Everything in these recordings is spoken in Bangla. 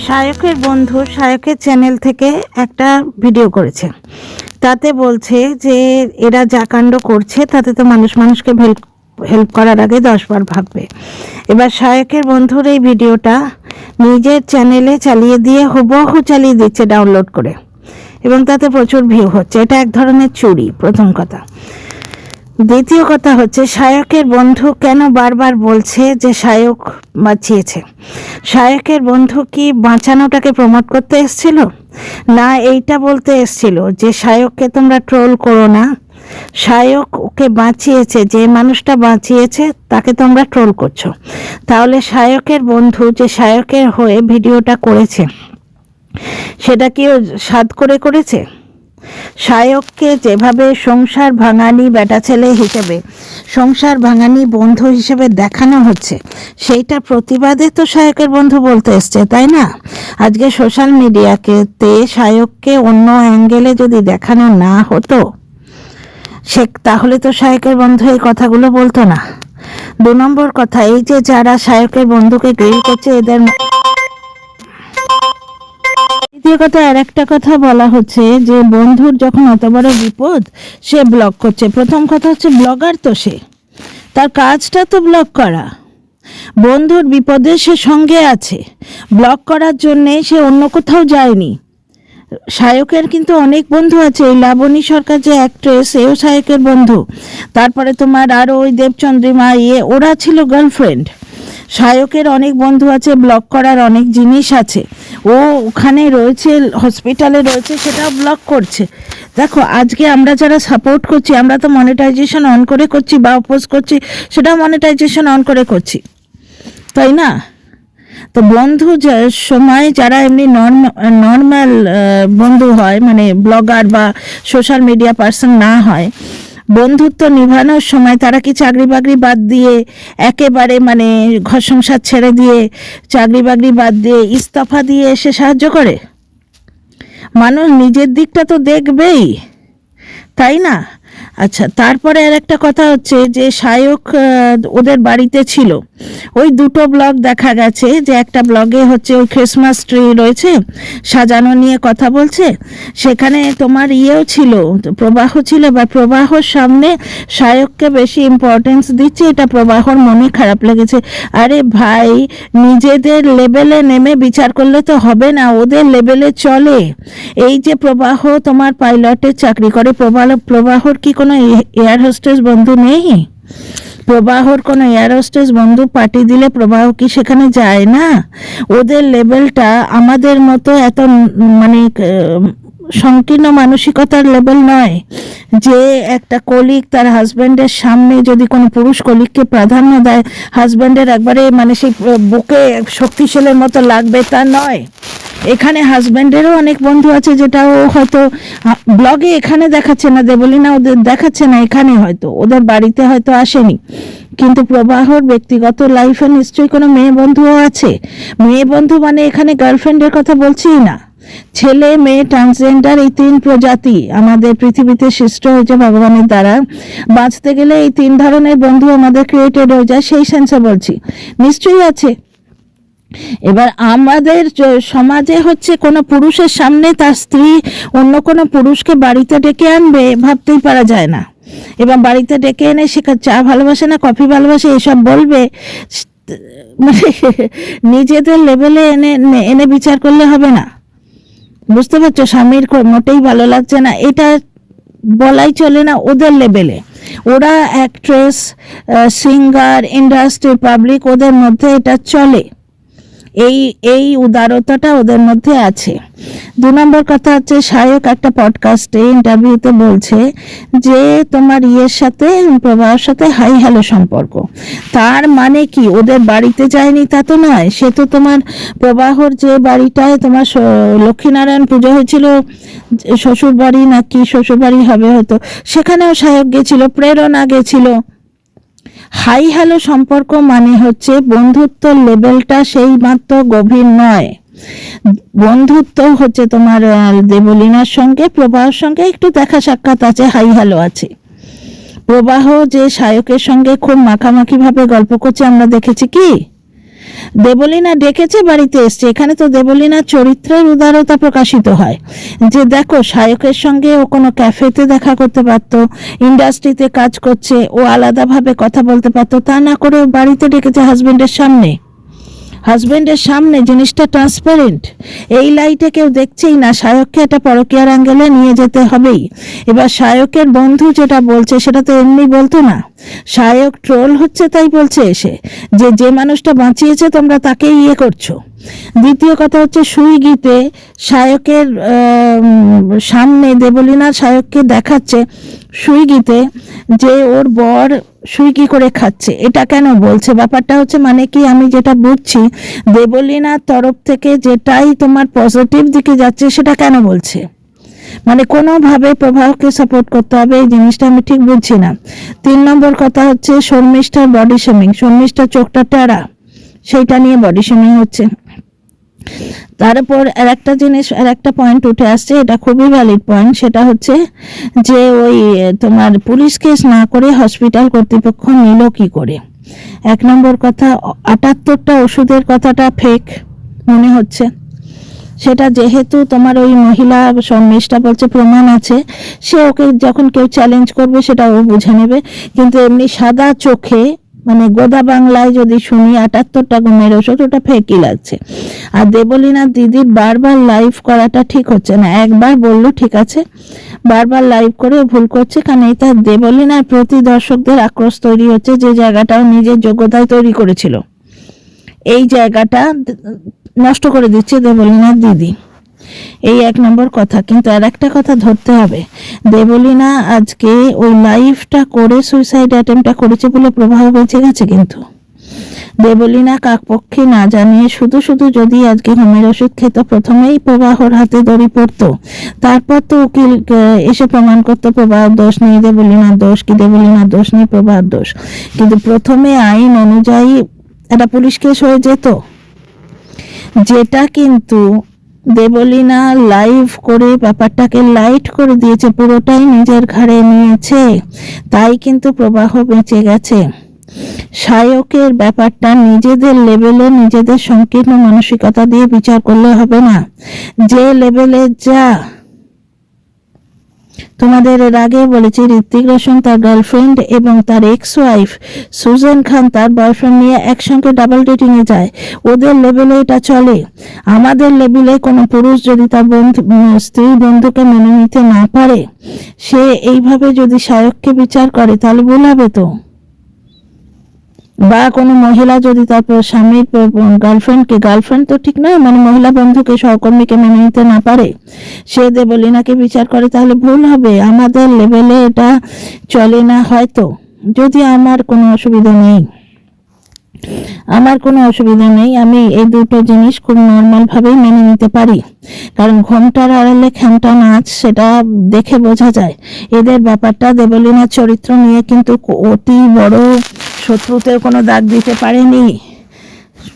শায়কের বন্ধু শায়কের চ্যানেল থেকে একটা ভিডিও করেছে, তাতে বলছে যে এরা যা কাণ্ড করছে তাতে তো মানুষকে হেল্প করার আগে 10 বার ভাববে। এবার শায়কের বন্ধুর এই ভিডিওটা নিজের চ্যানেলে চালিয়ে দিয়ে হুবহু চালিয়ে দিচ্ছে ডাউনলোড করে, এবং তাতে প্রচুর ভিউ হচ্ছে। এটা এক ধরনের চুরি, প্রথম কথা। দ্বিতীয় কথা হচ্ছে, শায়কের বন্ধু কেন বারবার বলছে যে শায়ক বাঁচিয়েছে? শায়কের বন্ধু কি বাঁচানোটাকে প্রমোট করতে এসেছিল, না এইটা বলতে এসেছিল যে শায়ককে তোমরা ট্রোল করো না, শায়ক ওকে বাঁচিয়েছে, যে মানুষটা বাঁচিয়েছে তাকে তোমরা ট্রোল করছো? তাহলে শায়কের বন্ধু যে শায়কের হয়ে ভিডিওটা করেছে সেটা কি ও সাধ করে করেছে? শায়ককে যেভাবে সংসার ভাঙানি বেটা ছেলে হিসেবে, সংসার ভাঙানি বন্ধু হিসেবে দেখানো হচ্ছে, সেইটা প্রতিবাদে তো শায়কের বন্ধু বলতে এসছে, তাই না? আজকে সোশ্যাল মিডিয়াকে শায়ককে অন্য অ্যাঙ্গেলে যদি দেখানো না হতো তাহলে তো শায়কের বন্ধু এই কথাগুলো বলতো না। 2 নম্বর কথা, এই যে যারা শায়কের বন্ধুকে গ্রিল করছে এদের। দ্বিতীয় কথা, আর একটা কথা বলা হচ্ছে যে বন্ধুর যখন অত বড় বিপদ সে ব্লগ করছে। প্রথম কথা হচ্ছে, ব্লগার তো সে, তার কাজটা তো ব্লগ করা। বন্ধুর বিপদে সে সঙ্গে আছে, ব্লগ করার জন্যে সে অন্য কোথাও যায়নি। শায়কের কিন্তু অনেক বন্ধু আছে, এই লাবণী সরকার যে অ্যাক্ট্রেস, এও শায়কের বন্ধু। তারপরে তোমার আরও ওই দেবচন্দ্রিমা, ওরা ছিল গার্লফ্রেন্ড। শায়কের অনেক বন্ধু আছে, ব্লগ করার অনেক জিনিস আছে, ও ওখানে রয়েছে, হসপিটালে রয়েছে, সেটাও ব্লগ করছে। দেখো, আজকে আমরা যারা সাপোর্ট করছি, আমরা তো মনিটাইজেশন অন করে করছি, বা অপোজ করছি সেটাও মনিটাইজেশন অন করে করছি, তাই না? তো বন্ধু সময় যারা এমনি নর্মাল বন্ধু হয়, মানে ব্লগার বা সোশ্যাল মিডিয়া পার্সন না হয়, বন্ধুত্ব নিভানোর সময় তারা কি চাকরি বাকরি বাদ দিয়ে একেবারে মানে ঘর সংসার ছেড়ে দিয়ে চাকরি বাকরি বাদ দিয়ে ইস্তফা দিয়ে এসে সাহায্য করে? মানুষ নিজের দিকটা তো দেখবেই, তাই না? আচ্ছা, তারপরে আর একটা কথা হচ্ছে যে শায়ক ওদের বাড়িতে ছিল, ওই 2টো ব্লগ দেখা গেছে, যে একটা ব্লগে হচ্ছে ওই ক্রিসমাস ট্রি রয়েছে সাজানো নিয়ে কথা বলছে, সেখানে তোমার ছিল, প্রবাহ ছিল, বা প্রবাহর সামনে শায়ককে বেশি ইম্পর্টেন্স দিচ্ছে, এটা প্রবাহর মনে খারাপ লেগেছে। আরে ভাই, নিজেদের লেভেলে নেমে বিচার করলে তো হবে না, ওদের লেভেলে চলে। এই যে প্রবাহ তোমার পাইলটের চাকরি করে, প্রবাহর কি কোনো এয়ার হোস্টেস বন্ধু নেই? প্রবাহর কোনো এয়ার হোস্টেস বন্ধু পার্টি দিলে প্রবাহ কি সেখানে যায় না? ওদের লেভেলটা আমাদের মতো এত মানে সংকীর্ণ মানসিকতার লেভেল নয়, যে একটা কলিগ তার হাজব্যান্ডের সামনে যদি কোনো পুরুষ কলিগকে প্রাধান্য দেয়, হাজব্যান্ডের একবারে মানে সেই বুকে শক্তিশালের মতো লাগবে, তা নয়। এখানে হাজব্যান্ডেরও অনেক বন্ধু আছে, যেটা ও হয়তো ব্লগে এখানে দেখাচ্ছে না, দেবলীনা ওদের দেখাচ্ছে না, এখানে হয়তো ওদের বাড়িতে হয়তো আসেনি, কিন্তু প্রবাহর ব্যক্তিগত লাইফে নিশ্চয়ই কোনো মেয়ে বন্ধুও আছে। মেয়ে বন্ধু মানে এখানে গার্লফ্রেন্ডের কথা বলছি না, ছেলে মেয়ে ট্রান্সজেন্ডার, এই 3 প্রজাতি আমাদের পৃথিবীতে সৃষ্ট হয়েছে ভগবানের দ্বারা। বাঁচতে গেলে এই 3 ধরনের বন্ধু আমাদের ক্রিয়েটেড হয়ে যায়, সেই সেন্সে বলছি, নিশ্চয়ই আছে। এবার আমাদের সমাজে হচ্ছে কোনো পুরুষের সামনে তার স্ত্রী অন্য কোনো পুরুষকে বাড়িতে ডেকে আনবে, ভাবতেই পারা যায় না। এবার বাড়িতে ডেকে এনে সে চা ভালোবাসে না কফি ভালোবাসে এসব বলবে, মানে নিজেদের লেভেলে এনে বিচার করলে হবে না। বুঝতে পারছো, স্বামীর মোটেই ভালো লাগছে না, এটা বলাই চলে না ওদের লেভেলে। ওরা অ্যাক্ট্রেস, সিঙ্গার, ইন্ডাস্ট্রি, পাবলিক, ওদের মধ্যে এটা চলে, এই উদারতাটা ওদের মধ্যে আছে। 2 নম্বর কথা হচ্ছে, শায়ক একটা পডকাস্টে ইন্টারভিউতে বলছে যে তোমার সাথে প্রবাহের সাথে হাই হ্যালো সম্পর্ক। তার মানে কি ওদের বাড়িতে যায়নি তা তো নয়, সে তো তোমার প্রবাহর যে বাড়িটায় তোমার লক্ষ্মীনারায়ণ পুজো হয়েছিল, শ্বশুর বাড়ি নাকি শ্বশুর বাড়ি হবে হয়তো, সেখানেও শায়ক গেছিল, প্রেরণা গেছিল। হাই হ্যালো সম্পর্ক মানে হচ্ছে বন্ধুত্ব লেভেলটা সেই মাত্র গভীর নয়। বন্ধুত্ব হচ্ছে তোমার দেবলীনার সঙ্গে প্রবাহের সঙ্গে একটু দেখা সাক্ষাৎ আছে, হাই হ্যালো আছে। প্রবাহ যে শায়কের সঙ্গে খুব মাখামাখি ভাবে গল্প করছে আমরা দেখেছি কি, দেবলীনা ডেকেছে, বাড়িতে এসছে, এখানে তো দেবলীনার চরিত্রের উদারতা প্রকাশিত হয় যে দেখো সায়কের সঙ্গে ও কোনো ক্যাফেতে দেখা করতে পারতো, ইন্ডাস্ট্রিতে কাজ করছে, ও আলাদাভাবে কথা বলতে পারতো, তা না করে ও বাড়িতে ডেকেছে হাজবেন্ডের সামনে জিনিসটা ট্রান্সপারেন্ট। এই লাইটে কেউ দেখছেই না, সায়ককে একটা পরকীয়ার অ্যাঙ্গেলে নিয়ে যেতে হবেই। এবার সায়কের বন্ধু যেটা বলছে সেটা তো এমনি বলতো না, সায়ক ট্রোল হচ্ছে তাই বলছে এসে যে মানুষটা বাঁচিয়েছে তোমরা তাকেই ইয়ে করছো। দ্বিতীয় কথা হচ্ছে সুইগিতে সায়কের সামনে দেবলীনা সায়ককে দেখাচ্ছে সুইগিতে যে ওর বর সুইগি করে খাচ্ছে। এটা কেন বলছে? ব্যাপারটা হচ্ছে মানে কি, আমি যেটা বুঝছি দেবলীনার তরফ থেকে যেটাই তোমার পজিটিভ দিকে যাচ্ছে সেটা কেন বলছে, মানে কোনোভাবে প্রভাবকে সাপোর্ট করতে হবে এই জিনিসটা আমি ঠিক বুঝছি না। 3 নম্বর কথা হচ্ছে শর্মিষ্ঠার বডি শেমিং, শর্মিষ্ঠার চোখটা টেরা, সেইটা নিয়ে বডি শেমিং হচ্ছে। তারপর আরেকটা জিনিস, আরেকটা পয়েন্ট উঠে আসছে, এটা খুবই ভ্যালিড পয়েন্ট, সেটা হচ্ছে যে ওই তোমার পুলিশ কেস না করে হসপিটাল কর্তৃপক্ষ নিল কি করে। 1 নম্বর কথা 78টা ওষুধের কথাটা ফেক মনে হচ্ছে, সেটা যেহেতু তোমার ওই মহিলা শর্মিষ্ঠা বলছে প্রমাণ আছে, সে ওকে যখন কেউ চ্যালেঞ্জ করবে সেটা ও বুঝে নেবে, কিন্তু এমনি সাদা চোখে মানে গোদা বাংলায় যদি শুনি 78টা ঘুমের ওষুধ, ওটা ফেকই লাগছে। আর দেবলীনা দিদির বারবার লাইভ করাটা ঠিক হচ্ছে না, একবার বললো ঠিক আছে, বারবার লাইভ করে ভুল করছে, কারণ এটা দেবলীনার প্রতি দর্শকদের আক্রোশ তৈরি হচ্ছে, যে জায়গাটাও নিজের যোগ্যতায় তৈরি করেছিল এই জায়গাটা নষ্ট করে দিচ্ছে দেবলীনার দিদি। এই 1 নম্বর কথা। কিন্তু আর একটা কথা ধরতে হবে, দেবলীনা আজকে ওই লাইভটা করে সুইসাইড অ্যাটেম্পটা করেছে বলে প্রবাহ বেঁচে গেছে, কিন্তু দেবলীনা কাকপক্ষে না জানিয়ে শুধু যদি আজকে ঘুমের ওষুধ খেত, প্রথমেই প্রবাহর হাতে দড়ি পড়তো, তারপর তো উকিল এসে প্রমাণ করতো প্রবাহর দোষ নেই, দেবলীনার দোষ, কি দেবলীনার দোষ নেই প্রবাহর দোষ, কিন্তু প্রথমে আইন অনুযায়ী একটা পুলিশ কেস হয়ে যেত, যেটা কিন্তু দেবলীনা লাইভ করে ব্যাপারটাকে লাইট করে দিয়েছে, পুরোটাই নিজের ঘাড়ে নিয়েছে, তাই কিন্তু প্রবাহ বেঁচে গেছে। সায়কের ব্যাপারটা নিজেদের লেভেলে নিজেদের সংকীর্ণ মানসিকতা দিয়ে বিচার করলে হবে না, যে লেভেলে যা তোমাদের এর আগে বলেছি, ঋত্বিক রোশন তার গার্লফ্রেন্ড এবং তার এক্স ওয়াইফ সুজান খান তার বয়ফ্রেন্ড নিয়ে একসঙ্গে ডাবল ডেটিং এ যায়, ওদের লেভেলে এটা চলে। আমাদের লেভেলে কোনো পুরুষ যদি তার স্ত্রী বন্ধুকে মেনে নিতে না পারে, সে এইভাবে যদি সায়ককে বিচার করে তাহলে ভুল হবে তো। বা কোনো মহিলা যদি তার স্বামীর গার্লফ্রেন্ড তো ঠিক নয়, মানে মহিলা বন্ধুকে সহকর্মীকে মেনে নিতে না পারে, সে দেবলীনাকে বিচার করে, তাহলে ভুল হবে। আমাদের লেভেলে এটা চলে না হয়তো, যদি আমার কোনো অসুবিধা নেই, আমি এই দুটো জিনিস খুব নর্মাল ভাবেই মেনে নিতে পারি, কারণ ঘোমটার আড়ালে খ্যামটা নাচ সেটা দেখে বোঝা যায়। এদের ব্যাপারটা দেবলীনার চরিত্র নিয়ে কিন্তু অতি বড় শত্রুতেও কোনো দাগ দিতে পারেনি,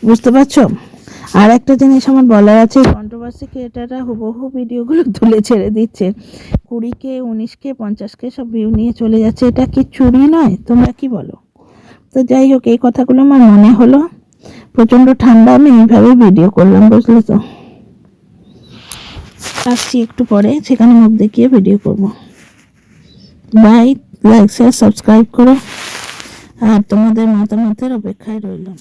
বুঝতে পারছো। আর একটা জিনিস আমার বলার আছে, কন্ট্রোভার্সি ক্রিয়েটাররা হুবহু ভিডিওগুলো তুলে ছেড়ে দিচ্ছে, 20K 19K 50K সব ভিউ নিয়ে চলে যাচ্ছে, এটা কি চুরি নয়? তোমরা কি বলো? তো যাই হোক, এই কথাগুলো আমার মনে হলো, প্রচন্ড ঠান্ডা, আমি এইভাবে ভিডিও করলাম, বুঝলে তো। আসছি একটু পরে, সেখানে মুখ দেখিয়ে ভিডিও করব। বাই, লাইক শেয়ার সাবস্ক্রাইব করো, আর তোমাদের মতামতের অপেক্ষায় রইলাম।